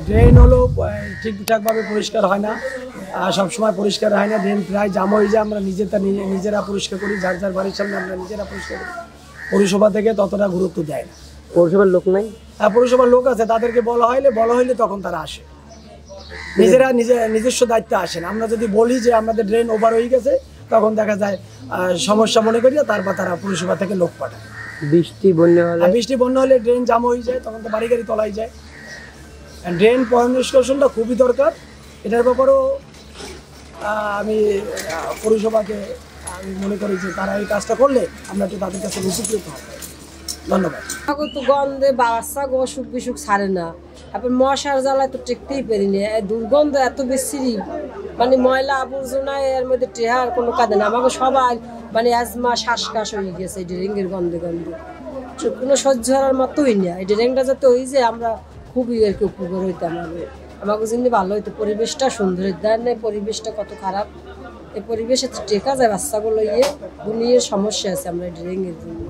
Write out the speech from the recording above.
Drain হলো ঠিকঠাকভাবে পরিষ্কার হয় না, সবসময় পরিষ্কার হয় না, ড্রেন প্রায় জাম হয়ে যায়। আমরা নিজেরা পরিষ্কার করি, যার যার বাড়ির সামনে আমরা নিজেরা পরিষ্কার করি। পৌরসভা থেকে ততটা গুরুত্ব দেয় না। পৌরসভার লোক নাই? হ্যাঁ, পৌরসভার লোক আছে, তাদেরকে বলা হইলে তখন তারা আসে। নিজেরা নিজস্ব দায়িত্বে আসেন। আমরা যদি বলি যে আমাদের ড্রেন ওভার হয়ে গেছে, তখন দেখা যায় সমস্যা মনে করি, তারপর তারা পৌরসভা থেকে লোক পাঠায়। বৃষ্টি বন্যা হলে ড্রেন জাম হয়ে যায়, তখন তো বাড়ি গাড়ি তলায় যায়। ড্রেন পরিষ্কারটা খুবই দরকার। এটার ব্যাপারেও আমি পৌরসভাকে আমি মনে করি যে তারা এই কাজটা করলে আমরা একটু তাদের কাছে উপকৃত হব। ধন্যবাদ। তো গন্ধে বাচ্চা অসুখ বিসুখ ছাড়ে না, তারপর মশার জ্বালায় তো টেকতেই পারিনি, দুর্গন্ধ এত বেশি, মানে ময়লা আবর্জনা এর মধ্যে টেহার কোনো কাজে না। আমাকে সবাই মানে অ্যাজমা শ্বাসকাশ হয়ে গেছে এই ড্রেঙ্গের গন্ধে কোনো সহ্য হওয়ার মতোই না। এই ড্রেঙ্গটা যাতে ওই যে আমরা খুবই আর কি উপকার হইতাম। আমাকে যদি ভালো হইতো, পরিবেশটা সুন্দর দেন, পরিবেশটা কত খারাপ, এই পরিবেশে টেকা যায় বাচ্চাগুলো দুনিয়ার সমস্যা আছে আমরা ড্রেঙ্গের জন্য।